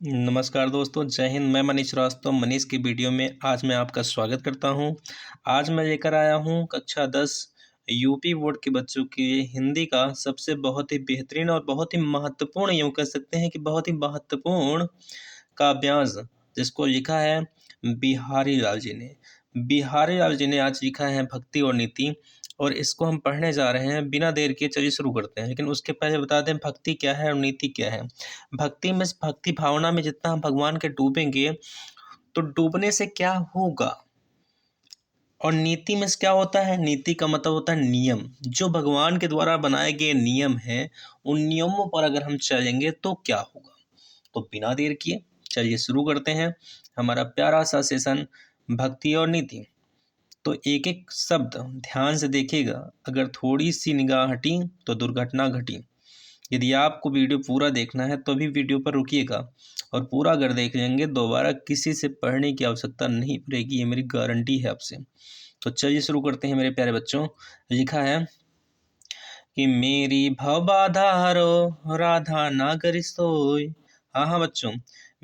नमस्कार दोस्तों, जय हिंद। मैं मनीष श्रीवास्तव मनीष की वीडियो में आज मैं आपका स्वागत करता हूं। आज मैं लेकर आया हूं कक्षा 10 यूपी बोर्ड के बच्चों के लिए हिंदी का सबसे बहुत ही बेहतरीन और बहुत ही महत्वपूर्ण, यूँ कह सकते हैं कि बहुत ही महत्वपूर्ण काव्यांश, जिसको लिखा है बिहारी लाल जी ने। बिहारी लाल जी ने आज लिखा है भक्ति और नीति, और इसको हम पढ़ने जा रहे हैं। बिना देर के चलिए शुरू करते हैं, लेकिन उसके पहले बता दें भक्ति क्या है और नीति क्या है। भक्ति में, भक्ति भावना में जितना हम भगवान के डूबेंगे तो डूबने से क्या होगा, और नीति में क्या होता है। नीति का मतलब होता है नियम, जो भगवान के द्वारा बनाए गए नियम हैं, उन नियमों पर अगर हम चलेंगे तो क्या होगा। तो बिना देर किए चलिए शुरू करते हैं हमारा प्यारा सा सेशन, भक्ति और नीति। तो एक एक शब्द ध्यान से देखिएगा, अगर थोड़ी सी निगाह हटी तो दुर्घटना घटी। यदि आपको वीडियो पूरा देखना है तो भी वीडियो पर रुकिएगा, और पूरा अगर देख लेंगे दोबारा किसी से पढ़ने की आवश्यकता नहीं पड़ेगी, ये मेरी गारंटी है आपसे। तो चलिए शुरू करते हैं मेरे प्यारे बच्चों। लिखा है कि मेरी भव बाधा हरो राधा नागरी सोई। हाँ हाँ बच्चों,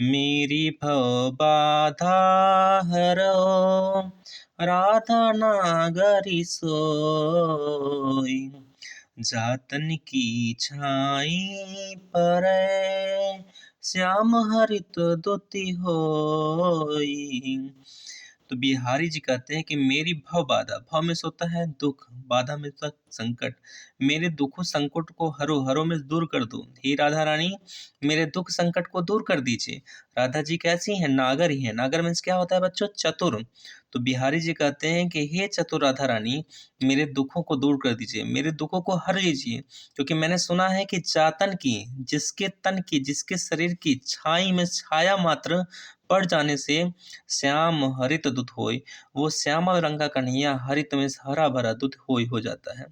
मेरी भव बाधा हरो राधा नागरी सोई। जातन की छाई पर श्याम हरित दुति होई। तो बिहारी जी कहते हैं कि मेरी भव बाधा, भव में से होता है दुख, बाधा में होता है संकट। मेरे दुखों संकट को हरो, हरो में दूर कर दो। हे राधा रानी, मेरे दुख संकट को दूर कर दीजिए। राधा जी कैसी हैं? नागर ही हैं। नागर मीन्स क्या होता है बच्चों? चतुर। तो बिहारी जी कहते हैं कि हे चतुर राधा रानी, मेरे दुखों को दूर कर दीजिए, मेरे दुखों को हर लीजिए। क्योंकि मैंने सुना है कि जातन की, जिसके तन की, जिसके शरीर की छाई में छाया मात्र पड़ जाने से श्याम हरित दुत होय, वो श्यामल रंग का कन्हैया हरित में हरा भरा दुत होय हो जाता है।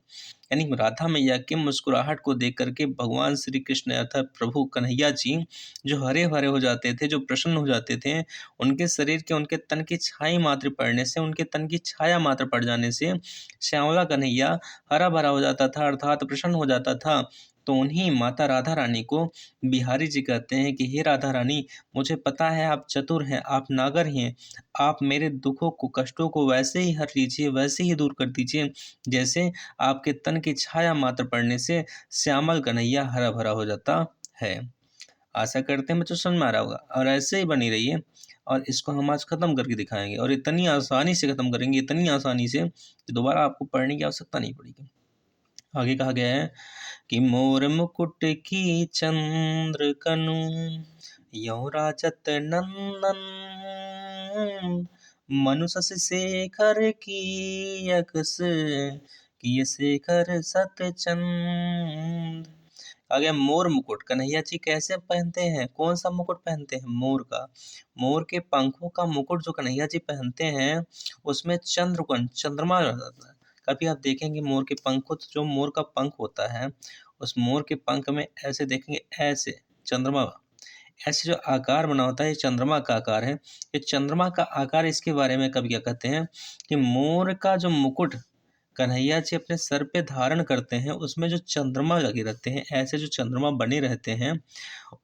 यानी राधा मैया के मुस्कुराहट को देख करके भगवान श्री कृष्ण अर्थात प्रभु कन्हैया जी जो हरे भरे हो जाते थे, जो प्रसन्न हो जाते थे, उनके शरीर के, उनके तन की छाई मात्र पड़ने से, उनके तन की छाया मात्र पड़ जाने से श्यामला कन्हैया हरा भरा हो जाता था, अर्थात प्रसन्न हो जाता था। तो उन्हीं माता राधा रानी को बिहारी जी कहते हैं कि हे राधा रानी, मुझे पता है आप चतुर हैं, आप नागर हैं, आप मेरे दुखों को, कष्टों को वैसे ही हर लीजिए, वैसे ही दूर कर दीजिए जैसे आपके तन की छाया मात्र पड़ने से श्यामल कन्हैया हरा भरा हो जाता है। आशा करते हैं बच्चों समझ में आ रहा होगा, और ऐसे ही बनी रहिए। और इसको हम आज खत्म करके दिखाएंगे, और इतनी आसानी से खत्म करेंगे, इतनी आसानी से कि दोबारा आपको पढ़ने की आवश्यकता नहीं पड़ेगी। आगे कहा गया है कि मोर मुकुट की चंद्र कनु यो राजत नंदन, मनुष शेखर की यकस किय शेखर सतचंद। आगे मोर मुकुट, कन्हैया जी कैसे पहनते हैं? कौन सा मुकुट पहनते हैं? मोर का। मोर के पंखों का मुकुट जो कन्हैया जी पहनते हैं, उसमें चंद्रकोण, चंद्रमा रहता है। कभी आप देखेंगे मोर के पंखों, तो जो मोर का पंख होता है, उस मोर के पंख में ऐसे देखेंगे, ऐसे चंद्रमा, ऐसे जो आकार बना होता है, ये चंद्रमा का आकार है। ये चंद्रमा का आकार, इसके बारे में कभी क्या कहते हैं कि मोर का जो मुकुट कन्हैया जी अपने सर पे धारण करते हैं, उसमें जो चंद्रमा लगे रहते हैं, ऐसे जो चंद्रमा बने रहते हैं,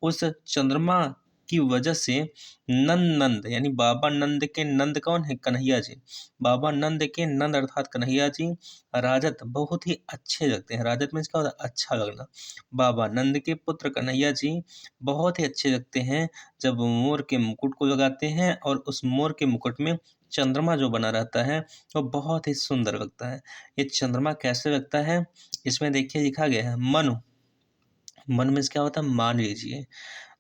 उस चंद्रमा की वजह से नंद, नंद यानी बाबा नंद के नंद कौन है? कन्हैया जी। बाबा नंद के नंद अर्थात कन्हैया जी राजत बहुत ही अच्छे लगते हैं। राजत मीन्स क्या होता है? अच्छा लगना। बाबा नंद के पुत्र कन्हैया जी बहुत ही अच्छे लगते हैं जब वो मोर के मुकुट को लगाते हैं, और उस मोर के मुकुट में चंद्रमा जो बना रहता है वो बहुत ही सुंदर लगता है। ये चंद्रमा कैसे लगता है? इसमें देखिए लिखा गया है मनु। मन में क्या होता है? मान लीजिए।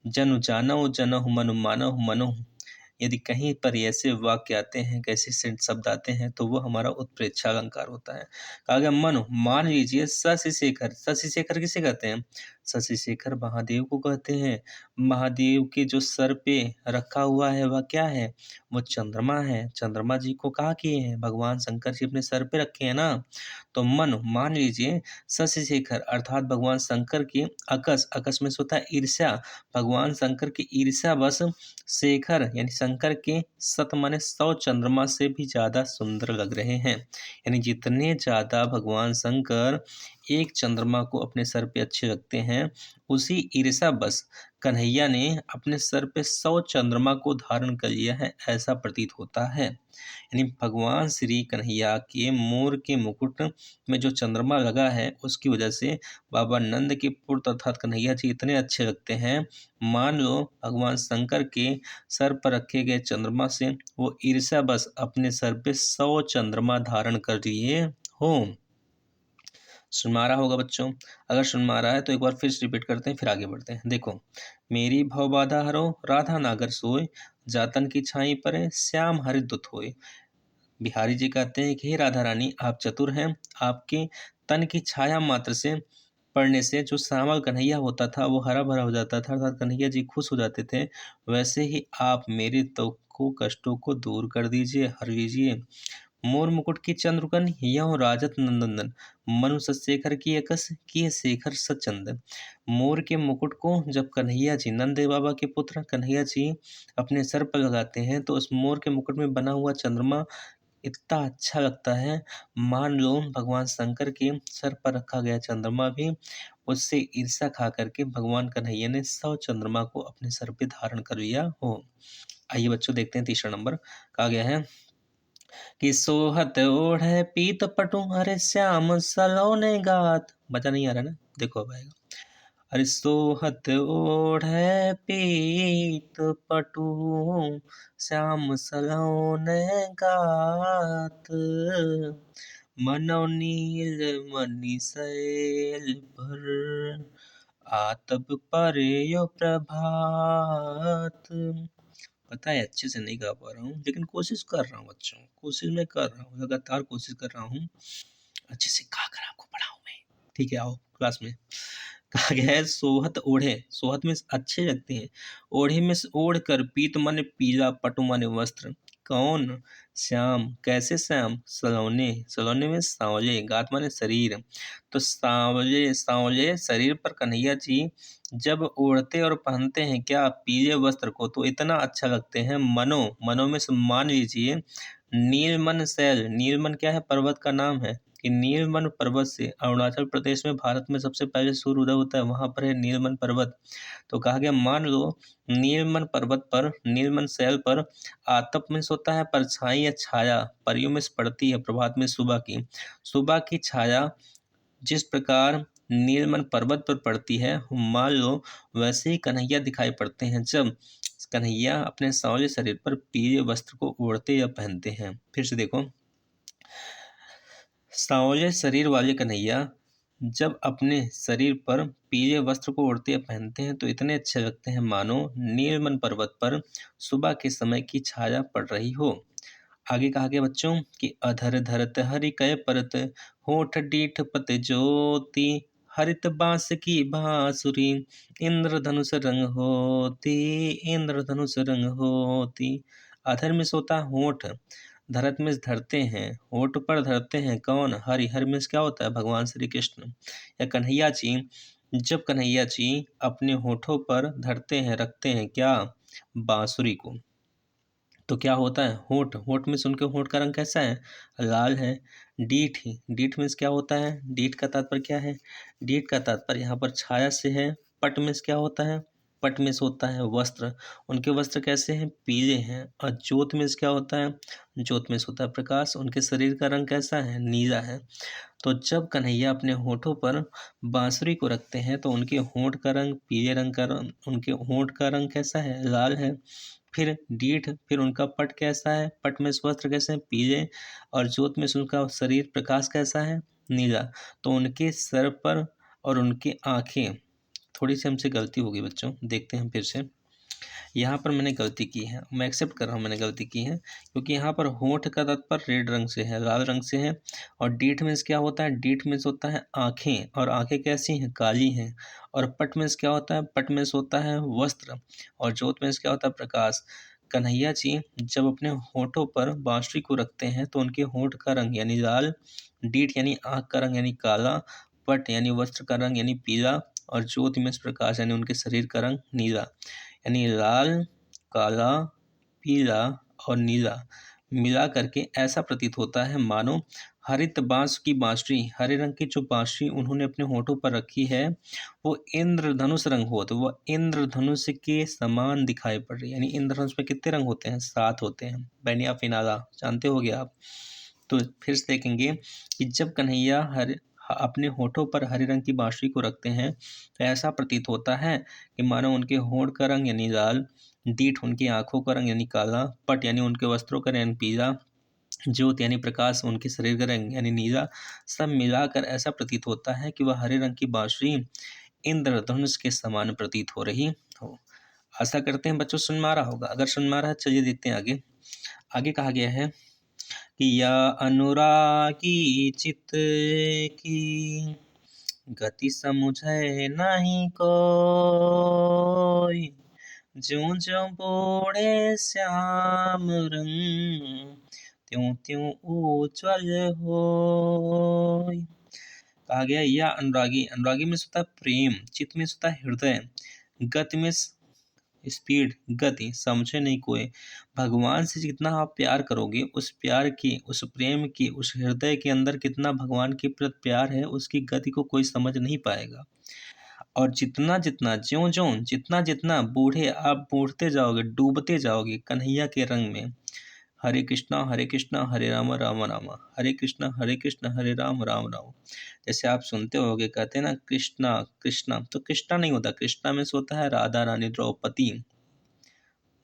जनु जानहु जनहु मनु मानहु मनहु। यदि कहीं पर ऐसे वाक्य आते हैं, कैसे शब्द आते हैं, तो वो हमारा उत्प्रेक्षा अलंकार होता है। कहा गया मनु, मान लीजिए। शशि शेखर, शशि शेखर किसे कहते हैं? शशि शेखर महादेव को कहते हैं। महादेव के जो सर पे रखा हुआ है वह क्या है? वो चंद्रमा है। चंद्रमा जी को कहा किए हैं? भगवान शंकर जी अपने सर पे रखे हैं ना। तो मन, मान लीजिए। शशि शेखर अर्थात भगवान शंकर की अकस, अकस में से होता है ईर्ष्या, भगवान शंकर की ईर्ष्या बस शेखर यानी शंकर के शत माने 100 चंद्रमा से भी ज्यादा सुंदर लग रहे हैं। यानी जितने ज्यादा भगवान शंकर एक चंद्रमा को अपने सर पे अच्छे लगते हैं, हैं, उसी ईर्षा बस कन्हैया ने अपने सर पे 100 चंद्रमा को धारण कर लिया है, ऐसा प्रतीत होता है। यानी भगवान श्री कन्हैया के मोर के मुकुट में जो चंद्रमा लगा है, उसकी वजह से बाबा नंद के पुत्र अर्थात कन्हैया जी इतने अच्छे लगते हैं। मान लो भगवान शंकर के सर पर रखे गए चंद्रमा से वो ईर्ष्या बस अपने सर पे 100 चंद्रमा धारण कर लिए हो। सुन में आ रहा होगा बच्चों? अगर सुन में आ रहा है तो एक बार फिर से रिपीट करते हैं, फिर आगे बढ़ते हैं। देखो, मेरी भव बाधा हरो, राधा नागर सोय, जातन की छाई परे, श्याम हरि दुत होय। बिहारी जी कहते हैं कि हे राधा रानी, आप चतुर हैं। आपके तन की छाया मात्र से पड़ने से जो श्यामल कन्हैया होता था वो हरा भरा हो जाता था, अर्थात कन्हैया जी खुश हो जाते थे। वैसे ही आप मेरे दुखों कष्टों को दूर कर दीजिए, हर लीजिए। मोर मुकुट की चंद्रकन यह राजत नंदन, मनु शेखर की एकस किए शेखर सचंदन। मोर के मुकुट को जब कन्हैया जी, नंद बाबा के पुत्र कन्हैया जी अपने सर पर लगाते हैं तो उस मोर के मुकुट में बना हुआ चंद्रमा इतना अच्छा लगता है, मान लो भगवान शंकर के सर पर रखा गया चंद्रमा भी उससे ईर्ष्या खा करके भगवान कन्हैया ने 100 चंद्रमा को अपने सर पे धारण कर लिया हो। आइए बच्चों देखते हैं तीसरा नंबर कहा गया है कि सोहत ओढ़े पीत पटु अरे श्याम सलोने गात। मजा नहीं आ रहा ना? देखो अब आएगा। अरे सोहत ओढ़े पीत पटु श्याम सलोने गात, मनो नील मणि शैल पर, आतप परे यो प्रभात। पता है अच्छे से नहीं गा पा रहा हूँ, लेकिन कोशिश कर रहा हूँ बच्चों, कोशिश मैं कर रहा हूँ, लगातार कोशिश कर रहा हूँ अच्छे से गा कर आपको पढ़ाऊँ मैं। ठीक है, आओ क्लास में। कहा गया है सोहत ओढ़े, सोहत में अच्छे लगते हैं, ओढ़े में से ओढ़ कर, पीत माने पीला, पटु माने वस्त्र। कौन? श्याम। कैसे श्याम? सलोने, सलोने में सांवले, गात माने शरीर। तो सांवले सांवले शरीर पर कन्हैया जी जब ओढ़ते और पहनते हैं क्या पीले वस्त्र को, तो इतना अच्छा लगते हैं। मनो, मनो में से मान लीजिए नीलमन शैल, नीलमन क्या है? पर्वत का नाम है कि नीलमन पर्वत से, अरुणाचल प्रदेश में भारत में सबसे पहले सूर्य उदय होता है, वहां पर है नीलमन पर्वत। तो कहा गया मान लो नीलमन पर्वत पर, नीलमन शैल पर, आतप में होता है परछाई या छाया, परियों में पड़ती है प्रभात में सुबह की, सुबह की छाया जिस प्रकार नीलमन पर्वत पर पड़ती है, मान लो वैसे ही कन्हैया दिखाई पड़ते हैं जब कन्हैया अपने सांवले शरीर पर पीले वस्त्र को ओढ़ते या पहनते हैं। फिर से देखो, सांवले शरीर वाले कन्हैया जब अपने शरीर पर पीले वस्त्र को ओढ़ते या पहनते हैं तो इतने अच्छे लगते हैं मानो नीलमन पर्वत पर सुबह के समय की छाया पड़ रही हो। आगे कहा गया बच्चों कि अधर धरत हरि कय परत, होठ डीठ पत ज्योति, हरित बांस की बांसुरी, इंद्रधनुष रंग होती, इंद्रधनुष रंग होती। अधर में सोता होठ, धरत में धरते हैं, होठ पर धरते हैं कौन? हरि। हरि में क्या होता है? भगवान श्री कृष्ण या कन्हैया जी। जब कन्हैया जी अपने होठों पर धरते हैं, रखते हैं क्या? बांसुरी को, तो क्या होता है? होठ, होठ में से उनके होठ का रंग कैसा है? लाल है। डीठ, डीठ में से क्या होता है? डीठ का तात्पर्य क्या है? डीठ का तात्पर्य यहाँ पर छाया से है। पट में से क्या होता है? पट में से होता है वस्त्र, उनके वस्त्र कैसे हैं? पीले हैं। और ज्योत में से क्या होता है? ज्योत में से होता है प्रकाश, उनके शरीर का रंग कैसा है? नीला है। तो जब कन्हैया अपने होठों पर बांसुरी को रखते हैं तो उनके होठ का रंग पीले रंग का रंग, उनके होठ का रंग कैसा है? लाल है। फिर डीठ, फिर उनका पट कैसा है? पट में वस्त्र कैसे हैं? पीले। और ज्योत में उनका शरीर प्रकाश कैसा है? नीला। तो उनके सर पर और उनकी आंखें, थोड़ी सी हमसे गलती होगी बच्चों, देखते हैं फिर से। यहाँ पर मैंने गलती की है, मैं एक्सेप्ट कर रहा हूँ मैंने गलती की है, क्योंकि यहाँ पर होठ का तात्पर्य रेड रंग से है, लाल रंग से है। और डीठ में क्या होता है? डीठ में होता है आँखें, और आँखें कैसी हैं? काली हैं। और पट में क्या होता है? पट में होता है वस्त्र। और ज्योत में क्या होता है? प्रकाश। कन्हैया जी जब अपने होठों पर बांसुरी को रखते हैं तो उनके होठ का रंग यानी लाल, डीठ यानी आँख का रंग यानी काला, पट यानी वस्त्र का रंग यानी पीला, और ज्योति में प्रकाश यानी उनके शरीर का रंग नीला। यानी लाल, काला, पीला और नीला मिला करके ऐसा प्रतीत होता है मानो हरित बांस की बांसुरी, हरे रंग की जो बांसुरी उन्होंने अपने होठों पर रखी है वो इंद्रधनुष रंग हो, तो वह इंद्रधनुष के समान दिखाई पड़ रही है। यानी इंद्रधनुष में कितने रंग होते हैं? 7 होते हैं। बैनिया फिनाला जानते होगे आप। तो फिर से देखेंगे कि जब कन्हैया अपने होठों पर हरे रंग की बांसुरी को रखते हैं तो ऐसा प्रतीत होता है कि मानो उनके होठ का रंग यानी लाल, दीठ उनकी आंखों का रंग यानी काला, पट यानी उनके वस्त्रों का रंग पीला, ज्योत यानी प्रकाश उनके शरीर का रंग यानी नीला, सब मिलाकर ऐसा प्रतीत होता है कि वह हरे रंग की बांसुरी इंद्रधनुष के समान प्रतीत हो रही हो। आशा करते हैं बच्चों सुन में आ रहा होगा। अगर सुन में आ रहा है चलिए देखते हैं आगे। आगे कहा गया है कि या अनुरागी चित की गति समुझे नहीं कोई, ज्यों ज्यों बोड़े श्याम रंग त्यों त्यों उज्ज्वल होय। कहा गया या अनुरागी, अनुरागी में होता है प्रेम, चित्त में होता है हृदय, गति में स्पीड गति, समझे नहीं कोई। भगवान से जितना आप प्यार करोगे उस प्यार की, उस प्रेम की, उस हृदय के अंदर कितना भगवान के प्रति प्यार है उसकी गति को कोई समझ नहीं पाएगा। और जितना जितना ज्यों ज्यों जितना जितना बूढ़े आप बूढ़ते जाओगे, डूबते जाओगे कन्हैया के रंग में। हरे कृष्णा हरे राम राम राम हरे कृष्णा हरे राम राम राम। जैसे आप सुनते होगे कहते हैं ना कृष्णा कृष्णा, तो कृष्णा नहीं होता, कृष्णा में से होता है राधा रानी द्रौपदी।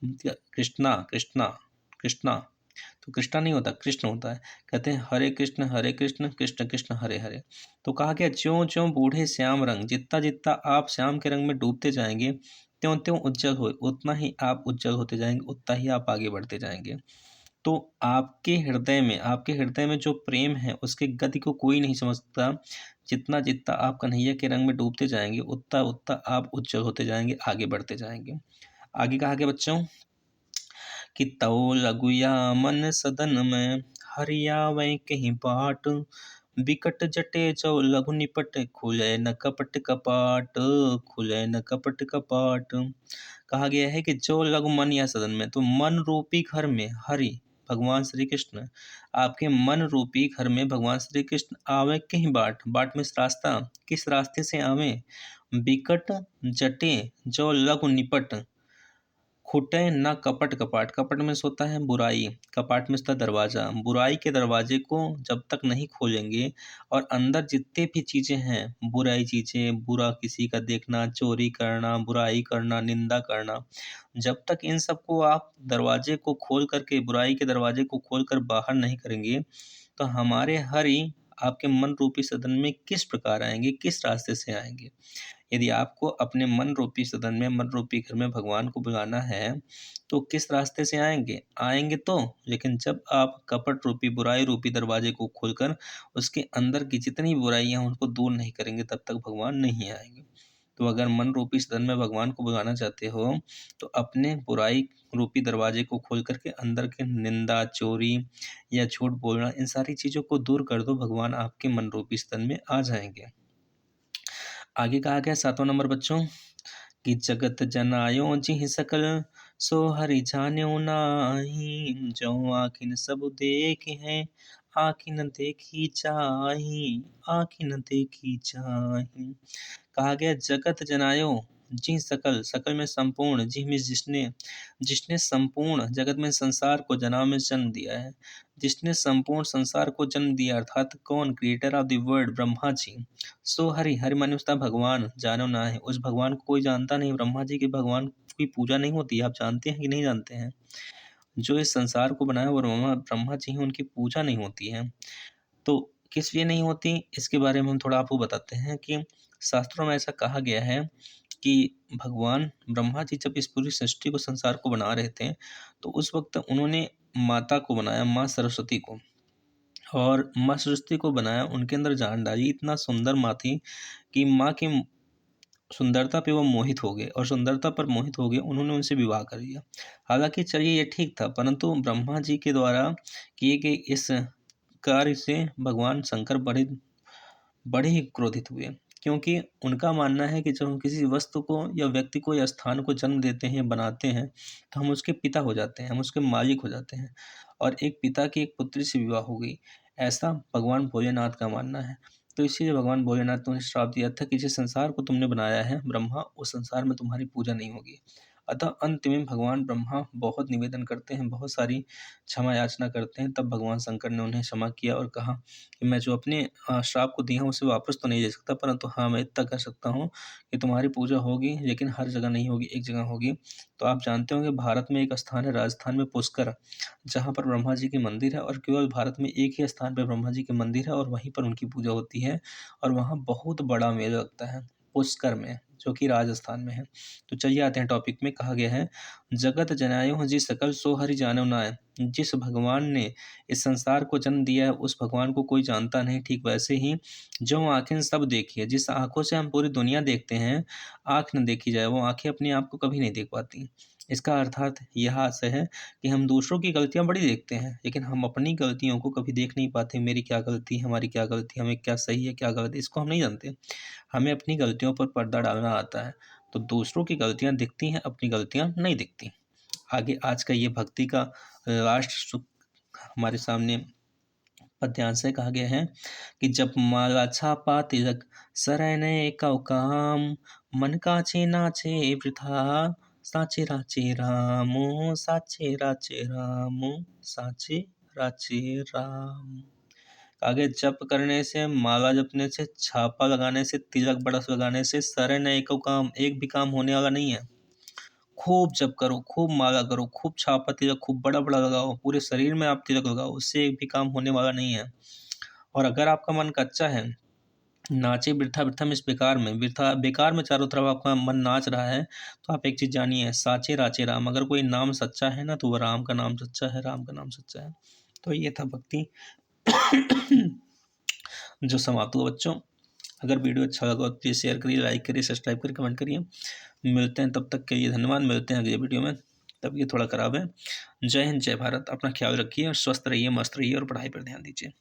कृष्णा कृष्णा कृष्णा, तो कृष्णा नहीं होता, कृष्ण होता है। कहते हैं हरे कृष्ण कृष्ण कृष्ण हरे हरे। तो कहा गया ज्यों ज्यों बूढ़े श्याम रंग, जितना जितना आप श्याम के रंग में डूबते जाएंगे त्यों त्यों उज्जवल हो, उतना ही आप उज्जवल होते जाएंगे, उतना ही आप आगे बढ़ते जाएंगे। तो आपके हृदय में जो प्रेम है उसकी गति को कोई नहीं समझता। जितना जितना आप कन्हैया के रंग में डूबते जाएंगे उतना उतना आप उज्जवल होते जाएंगे, आगे बढ़ते जाएंगे। आगे कहा गया बच्चों कि तौ लगुया मन सदन में हरिया वै कहीं बाट, बिकट जटे जो लघु निपट खुले न कपट कपाट, खुले न कपट कपाट। कहा गया है कि जो लघु मन या सदन में, तो मन रूपी घर में हरि भगवान श्री कृष्ण, आपके मन रूपी घर में भगवान श्री कृष्ण आवे कहीं बाट, बाट में रास्ता, किस रास्ते से आवे? बिकट जटे जो लघु निपट, खुटे न कपट कपाट, कपट में सोता है बुराई, कपाट में सोता दरवाजा, बुराई के दरवाजे को जब तक नहीं खोलेंगे और अंदर जितने भी चीजें हैं बुराई चीजें, बुरा किसी का देखना, चोरी करना, बुराई करना, निंदा करना, जब तक इन सबको आप दरवाजे को खोल करके, बुराई के दरवाजे को खोल कर बाहर नहीं करेंगे तो हमारे हरि आपके मन रूपी सदन में किस प्रकार आएंगे, किस रास्ते से आएंगे? यदि आपको अपने मन रूपी सदन में, मन रूपी घर में भगवान को बुलाना है तो किस रास्ते से आएंगे? आएंगे तो, लेकिन जब आप कपट रूपी, बुराई रूपी दरवाजे को खोलकर उसके अंदर की जितनी बुराइयां हैं उनको दूर नहीं करेंगे तब तक भगवान नहीं आएंगे। तो अगर मन रूपी सदन में भगवान को बुलाना चाहते हो तो अपने बुराई रूपी दरवाजे को खोल करके अंदर के निंदा, चोरी या झूठ बोलना, इन सारी चीजों को दूर कर दो, भगवान आपके मन रूपी सदन में आ जाएंगे। आगे कहा गया 7वां नंबर बच्चों कि जगत जनायो जिहि सकल, सो हरि जान्यो नाही, जो आखिन सब देख है आखिन देखी चाही, आखिन देखी चाही। कहा गया जगत जनायो जी सकल, सकल में संपूर्ण, जी में जिसने, जिसने संपूर्ण जगत में संसार को जन्म में जन्म दिया है, जिसने संपूर्ण संसार को जन्म दिया, अर्थात कौन? Creator of the world Brahma ji. So Hari, Hari माने उसका भगवान, जानो ना है, उस भगवान को कोई जानता नहीं। ब्रह्मा जी के भगवान की पूजा नहीं होती, आप जानते हैं कि नहीं जानते हैं? जो इस संसार को बनाया वो ब्रह्मा ब्रह्मा जी हैं, उनकी पूजा नहीं होती है। तो किस लिए नहीं होती इसके बारे में हम थोड़ा आपको बताते हैं कि शास्त्रों में ऐसा कहा गया है कि भगवान ब्रह्मा जी जब इस पूरी सृष्टि को, संसार को बना रहे थे तो उस वक्त उन्होंने माता को बनाया, माँ सरस्वती को, और माँ सरस्वती को बनाया, उनके अंदर जान डाली। इतना सुंदर माँ थी कि माँ की सुंदरता पे वो मोहित हो गए, और सुंदरता पर मोहित हो गए, उन्होंने उनसे विवाह कर लिया। हालांकि चलिए ये ठीक था, परंतु ब्रह्मा जी के द्वारा किए गए इस कार्य से भगवान शंकर बड़े बड़े ही क्रोधित हुए क्योंकि उनका मानना है कि जब हम किसी वस्तु को या व्यक्ति को या स्थान को जन्म देते हैं, बनाते हैं, तो हम उसके पिता हो जाते हैं, हम उसके मालिक हो जाते हैं और एक पिता की एक पुत्री से विवाह हो गई। ऐसा भगवान भोलेनाथ का मानना है। तो इसीलिए भगवान भोलेनाथ ने उन्हें श्राप दिया था कि जिस संसार को तुमने बनाया है ब्रह्मा, उस संसार में तुम्हारी पूजा नहीं होगी। अतः अंत में भगवान ब्रह्मा बहुत निवेदन करते हैं, बहुत सारी क्षमा याचना करते हैं, तब भगवान शंकर ने उन्हें क्षमा किया और कहा कि मैं जो अपने श्राप को दिया हूँ उसे वापस तो नहीं ले सकता, परंतु हाँ, मैं इतना कर सकता हूँ कि तुम्हारी पूजा होगी, लेकिन हर जगह नहीं होगी, एक जगह होगी। तो आप जानते होंगे भारत में एक स्थान है राजस्थान में पुष्कर, जहाँ पर ब्रह्मा जी की मंदिर है और केवल भारत में एक ही स्थान पे ब्रह्मा जी के मंदिर है और वहीं पर उनकी पूजा होती है और वहाँ बहुत बड़ा मेला लगता है पुष्कर में, जो कि राजस्थान में है। तो चलिए आते हैं टॉपिक में। कहा गया है, जगत जनायो जी सकल सो हरि जानो नाय। जिस भगवान ने इस संसार को जन्म दिया है उस भगवान को कोई जानता नहीं। ठीक वैसे ही जो आंखें सब देखी है, जिस आंखों से हम पूरी दुनिया देखते हैं, आंख न देखी जाए वो आंखें अपने आप को कभी नहीं देख पाती। इसका अर्थात यह आशय है कि हम दूसरों की गलतियां बड़ी देखते हैं, लेकिन हम अपनी गलतियों को कभी देख नहीं पाते। मेरी क्या गलती, हमारी क्या गलती, हमें क्या सही है क्या गलत है, इसको हम नहीं जानते। हमें अपनी गलतियों पर पर्दा डालना आता है। तो दूसरों की गलतियां दिखती हैं, अपनी गलतियां नहीं दिखती। आगे आज का ये भक्ति का लास्ट हमारे सामने पद्यांश है। कहा गया है कि जब माला छापा तिलक सरने का काम, मन काचे नाचे वृथा, साचे राचे रामो, साचे राचे रामो, साचे राचे राम। आगे जप करने से, माला जपने से, छापा लगाने से, तिलक बरस लगाने से सारे नए को काम, एक भी काम होने वाला नहीं है। खूब जप करो, खूब माला करो, खूब छापा तिलक खूब बड़ा बड़ा लगाओ, पूरे शरीर में आप तिलक लगाओ, उससे एक भी काम होने वाला नहीं है। और अगर आपका मन कच्चा है, नाचे वृथा वृथा में, इस बेकार में, वृथा बेकार में चारों तरफ आपका मन नाच रहा है, तो आप एक चीज जानिए, साचे राचे राम। अगर कोई नाम सच्चा है ना, तो वह राम का नाम सच्चा है, राम का नाम सच्चा है। तो ये था भक्ति जो समाप्त हुआ बच्चों। अगर वीडियो अच्छा लगा तो प्लीज़ शेयर करिए, लाइक करिए, सब्सक्राइब करिए, कमेंट करिए। मिलते हैं, तब तक के लिए धन्यवाद। मिलते हैं अगले वीडियो में। तब ये थोड़ा खराब है। जय हिंद, जय भारत। अपना ख्याल रखिए और स्वस्थ रहिए, मस्त रहिए और पढ़ाई पर ध्यान दीजिए।